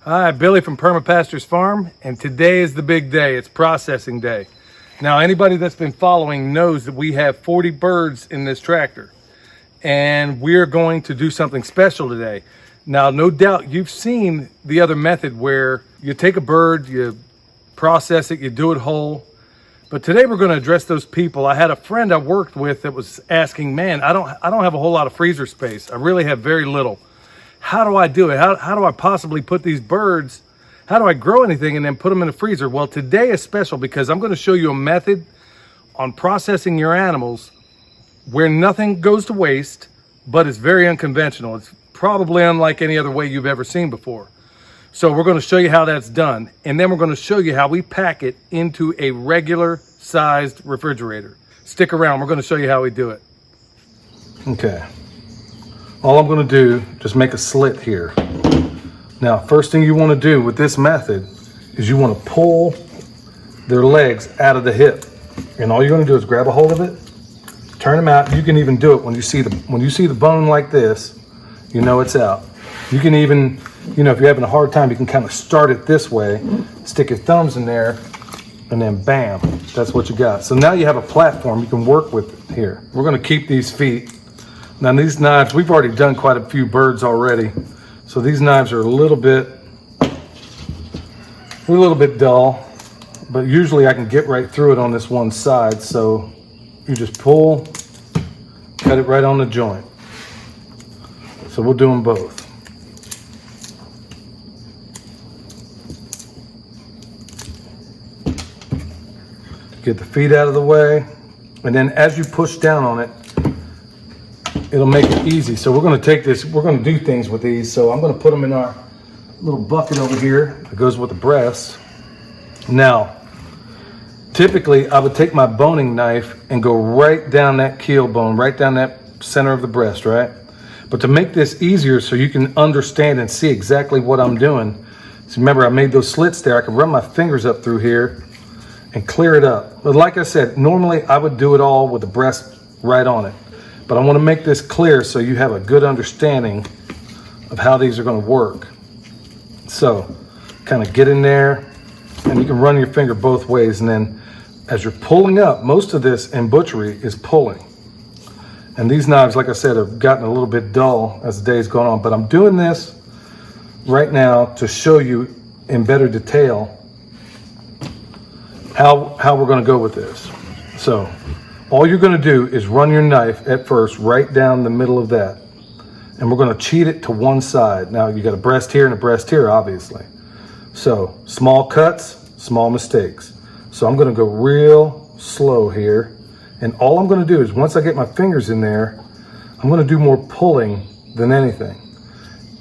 Hi, Billy from Perma Pastures Farm, and today is the big day. It's processing day. Now, anybody that's been following knows that we have 40 birds in this tractor, and we're going to do something special today. Now, no doubt you've seen the other method where you take a bird, you process it, you do it whole. But today we're going to address those people. I had a friend I worked with that was asking, man, I don't have a whole lot of freezer space. I really have very little. How do I do it? How do I possibly put these birds, how do I grow anything and then put them in the freezer? Well, today is special because I'm going to show you a method on processing your animals where nothing goes to waste, but it's very unconventional. It's probably unlike any other way you've ever seen before. So we're going to show you how that's done. And then we're going to show you how we pack it into a regular sized refrigerator. Stick around. We're going to show you how we do it. Okay. All I'm going to do, just make a slit here. Now, first thing you want to do with this method is you want to pull their legs out of the hip. And all you're going to do is grab a hold of it, turn them out. You can even do it when you see the bone like this, you know it's out. You can even, if you're having a hard time, you can kind of start it this way, stick your thumbs in there, and then bam, that's what you got. So now you have a platform you can work with here. We're going to keep these feet. Now these knives, we've already done quite a few birds already. So these knives are a little bit dull, but usually I can get right through it on this one side. So you just pull, cut it right on the joint. So we'll do them both. Get the feet out of the way. And then as you push down on it, it'll make it easy. So we're going to take this, we're going to do things with these. So I'm going to put them in our little bucket over here that goes with the breast. Now, typically I would take my boning knife and go right down that keel bone, right down that center of the breast, right? But to make this easier so you can understand and see exactly what I'm doing, so remember I made those slits there, I can run my fingers up through here and clear it up. But like I said, normally I would do it all with the breast right on it. But I want to make this clear so you have a good understanding of how these are going to work. So kind of get in there and you can run your finger both ways. And then as you're pulling up, most of this in butchery is pulling. And these knives, like I said, have gotten a little bit dull as the day's gone on. But I'm doing this right now to show you in better detail how we're going to go with this. So all you're going to do is run your knife at first right down the middle of that. And we're going to cheat it to one side. Now you got a breast here and a breast here, obviously. So small cuts, small mistakes. So I'm going to go real slow here. And all I'm going to do is once I get my fingers in there, I'm going to do more pulling than anything.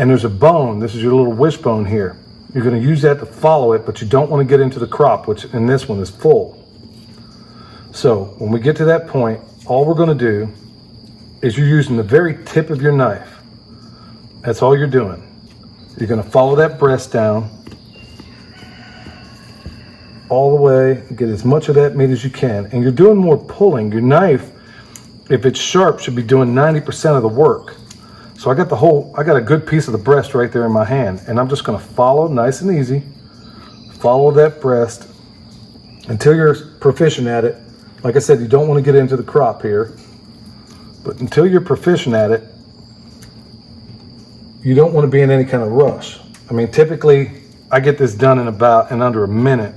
And there's a bone. This is your little wishbone here. You're going to use that to follow it, but you don't want to get into the crop, which in this one is full. So when we get to that point, all we're going to do is you're using the very tip of your knife. That's all you're doing. You're going to follow that breast down all the way, get as much of that meat as you can. And you're doing more pulling. Your knife, if it's sharp, should be doing 90% of the work. So I got a good piece of the breast right there in my hand. And I'm just going to follow nice and easy. Follow that breast until you're proficient at it. Like I said, you don't want to get into the crop here, but until you're proficient at it, you don't want to be in any kind of rush. I mean, typically I get this done in under a minute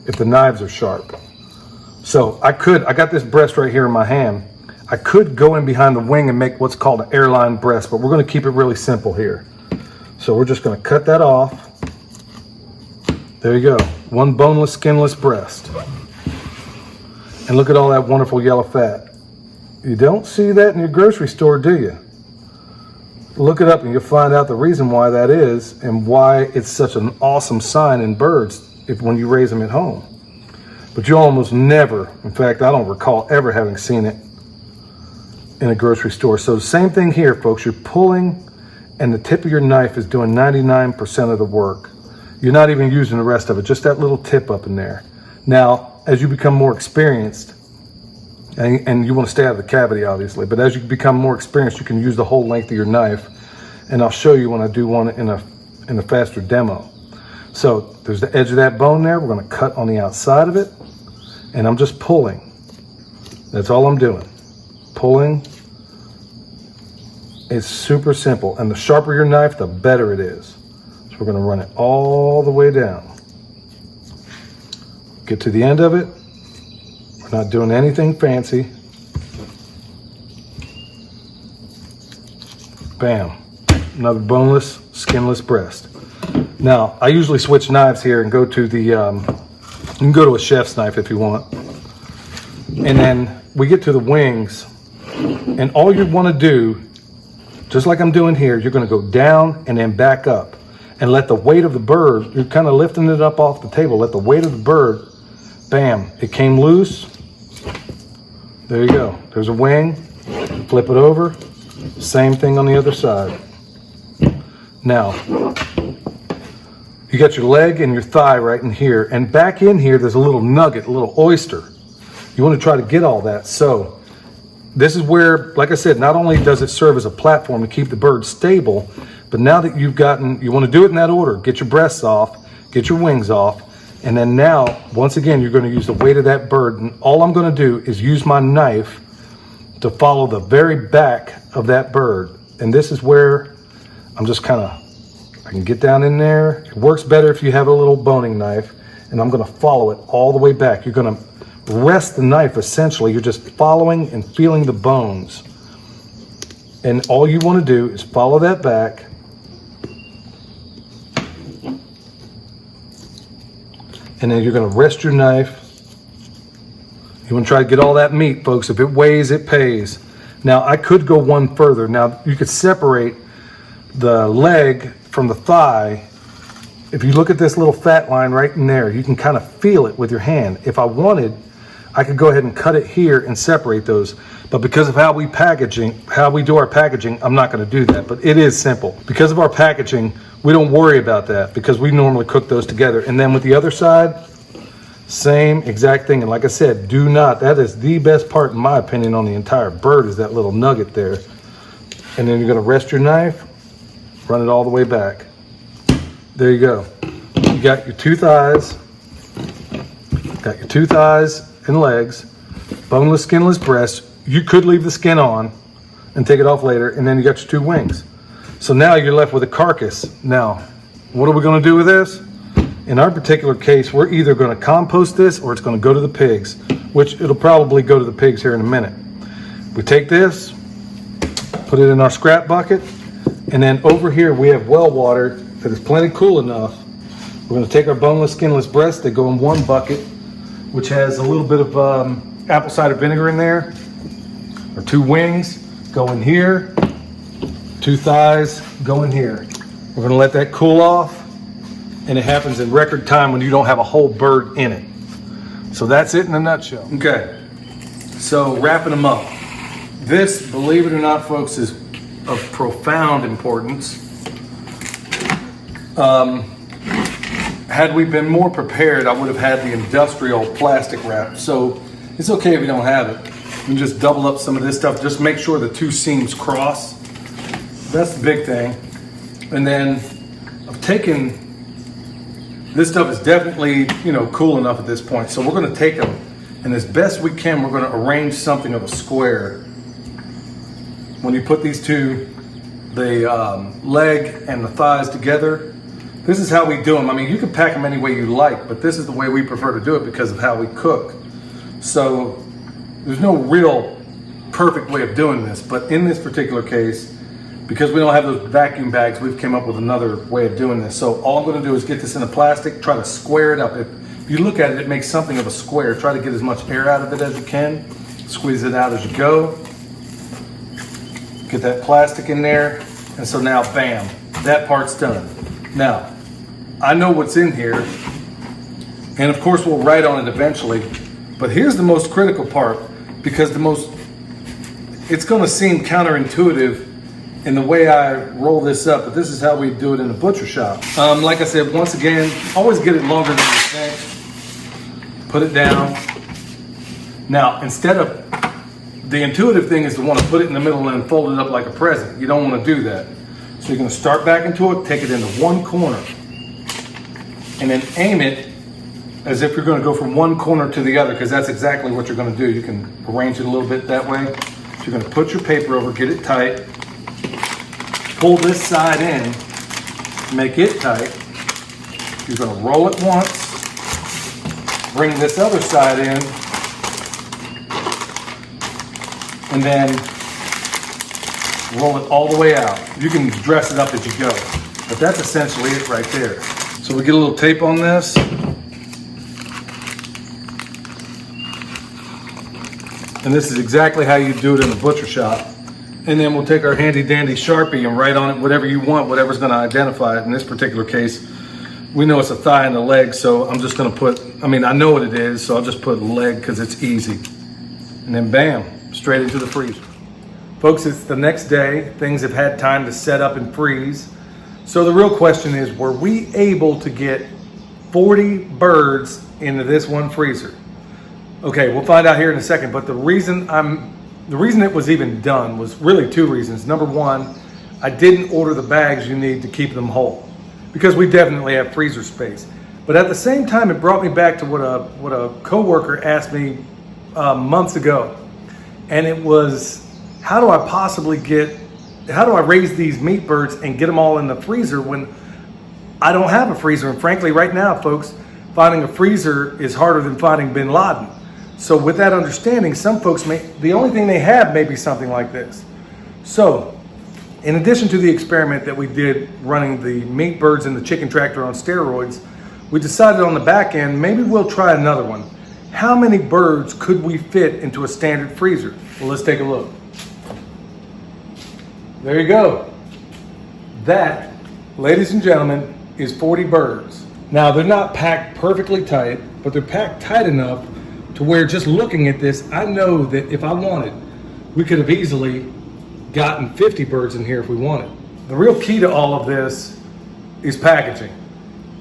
if the knives are sharp. So I got this breast right here in my hand. I could go in behind the wing and make what's called an airline breast, but we're going to keep it really simple here. So we're just going to cut that off. There you go. One boneless, skinless breast. And look at all that wonderful yellow fat. You don't see that in your grocery store, do you? Look it up and you'll find out the reason why that is and why it's such an awesome sign in birds when you raise them at home. But you almost never, in fact, I don't recall ever having seen it in a grocery store. So the same thing here, folks. You're pulling and the tip of your knife is doing 99% of the work. You're not even using the rest of it, just that little tip up in there. Now, as you become more experienced, and you want to stay out of the cavity, obviously, but as you become more experienced, you can use the whole length of your knife. And I'll show you when I do one in a faster demo. So there's the edge of that bone there. We're gonna cut on the outside of it, and I'm just pulling. That's all I'm doing, pulling. It's super simple, and the sharper your knife, the better it is. So we're gonna run it all the way down. Get to the end of it. We're not doing anything fancy. Bam, another boneless, skinless breast. Now, I usually switch knives here and go to the, you can go to a chef's knife if you want. And then we get to the wings, and all you want to do, just like I'm doing here, you're going to go down and then back up and let the weight of the bird, you're kind of lifting it up off the table, let the weight of the bird, bam, it came loose. There you go. There's a wing, flip it over, same thing on the other side. Now, you got your leg and your thigh right in here, and back in here, there's a little nugget, a little oyster. You want to try to get all that. So this is where, like I said, not only does it serve as a platform to keep the bird stable, but now that you've gotten, you want to do it in that order. Get your breasts off, get your wings off, and then now, once again, you're going to use the weight of that bird, and all I'm going to do is use my knife to follow the very back of that bird. And this is where I'm just kind of, I can get down in there. It works better if you have a little boning knife, and I'm going to follow it all the way back. You're going to rest the knife, essentially. You're just following and feeling the bones. And all you want to do is follow that back. And then you're going to rest your knife. You want to try to get all that meat, folks. If it weighs, it pays. Now, I could go one further. Now, you could separate the leg from the thigh. If you look at this little fat line right in there, you can kind of feel it with your hand. If I wanted, I could go ahead and cut it here and separate those. But because of how we do our packaging, I'm not going to do that. But it is simple. Because of our packaging, we don't worry about that because we normally cook those together. And then with the other side, same exact thing. And like I said, do not, that is the best part in my opinion on the entire bird, is that little nugget there. And then you're going to rest your knife, run it all the way back. There you go. You got your two thighs. Got your two thighs and legs, boneless, skinless breast. You could leave the skin on and take it off later, and then you got your two wings. So now you're left with a carcass. Now, what are we going to do with this? In our particular case, we're either going to compost this or it's going to go to the pigs, which it'll probably go to the pigs here in a minute. We take this, put it in our scrap bucket, and then over here we have well water that is plenty cool enough. We're going to take our boneless, skinless breasts. They go in one bucket, which has a little bit of apple cider vinegar in there. Our two wings go in here. Two thighs go in here. We're gonna let that cool off, and it happens in record time when you don't have a whole bird in it. So that's it in a nutshell. Okay, so wrapping them up. This, believe it or not, folks, is of profound importance. Had we been more prepared, I would have had the industrial plastic wrap. So it's okay if you don't have it. You can just double up some of this stuff. Just make sure the two seams cross. That's the big thing. And then I've taken, this stuff is definitely, cool enough at this point. So we're gonna take them, and as best we can, we're gonna arrange something of a square. When you put these two, the leg and the thighs together, this is how we do them. I mean, you can pack them any way you like, but this is the way we prefer to do it because of how we cook. So there's no real perfect way of doing this, but in this particular case, because we don't have those vacuum bags, we've came up with another way of doing this. So all I'm gonna do is get this in a plastic, try to square it up. If you look at it, it makes something of a square. Try to get as much air out of it as you can. Squeeze it out as you go. Get that plastic in there. And so now, bam, that part's done. Now, I know what's in here, and of course we'll write on it eventually, but here's the most critical part, because it's gonna seem counterintuitive in the way I roll this up, but this is how we do it in the butcher shop. Like I said, once again, always get it longer than you think. Put it down. Now, instead of, the intuitive thing is to want to put it in the middle and fold it up like a present. You don't want to do that. So you're going to start back into it, take it into one corner. and then aim it as if you're going to go from one corner to the other, because that's exactly what you're going to do. You can arrange it a little bit that way. So you're going to put your paper over, get it tight, pull this side in, make it tight. You're going to roll it once, bring this other side in, and then roll it all the way out. You can dress it up as you go, but that's essentially it right there. So we get a little tape on this. And this is exactly how you do it in the butcher shop. And then we'll take our handy dandy Sharpie and write on it whatever you want, whatever's gonna identify it. In this particular case, we know it's a thigh and a leg, so I'm just gonna put, I know what it is, so I'll just put leg because it's easy. And then bam, straight into the freezer. Folks, it's the next day. Things have had time to set up and freeze. So the real question is, were we able to get 40 birds into this one freezer? Okay, we'll find out here in a second, but the reason it was even done was really two reasons. Number one, I didn't order the bags you need to keep them whole, because we definitely have freezer space. But at the same time, it brought me back to what a coworker asked me months ago. And it was, how do I raise these meat birds and get them all in the freezer when I don't have a freezer? And frankly, right now, folks, finding a freezer is harder than finding bin Laden. So with that understanding, some folks the only thing they have may be something like this. So in addition to the experiment that we did running the meat birds and the chicken tractor on steroids, we decided on the back end, maybe we'll try another one. How many birds could we fit into a standard freezer? Well, let's take a look. There you go. That, ladies and gentlemen, is 40 birds. Now, they're not packed perfectly tight, but they're packed tight enough to where, just looking at this, I know that if I wanted, we could have easily gotten 50 birds in here if we wanted. The real key to all of this is packaging.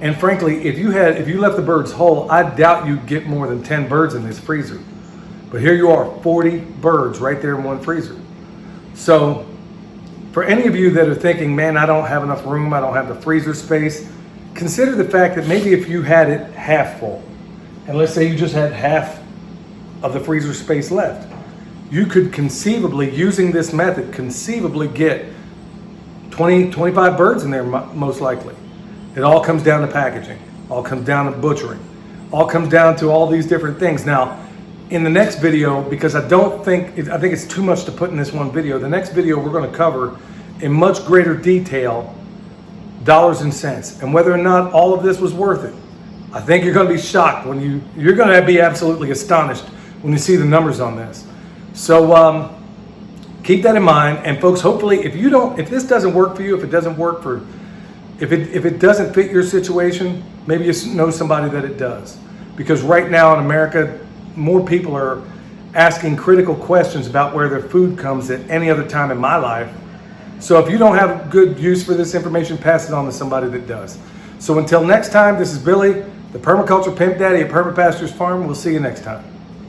And frankly, if you left the birds whole, I doubt you'd get more than 10 birds in this freezer. But here you are, 40 birds right there in one freezer. So for any of you that are thinking, man, I don't have enough room, I don't have the freezer space, consider the fact that maybe if you had it half full, and let's say you just had half of the freezer space left, you could conceivably, using this method, get 20, 25 birds in there, most likely. It all comes down to packaging, all comes down to butchering, all comes down to all these different things. Now, in the next video, because I think it's too much to put in this one video, the next video we're going to cover in much greater detail dollars and cents, and whether or not all of this was worth it. I think you're going to be shocked when you're going to be absolutely astonished when you see the numbers on this. So keep that in mind. And folks, hopefully, if this doesn't work for you, if it doesn't fit your situation, maybe you know somebody that it does. Because right now in America, more people are asking critical questions about where their food comes at any other time in my life. So if you don't have good use for this information, pass it on to somebody that does. So until next time, this is Billy, the Permaculture Pimp Daddy at Perma Pastures Farm. We'll see you next time.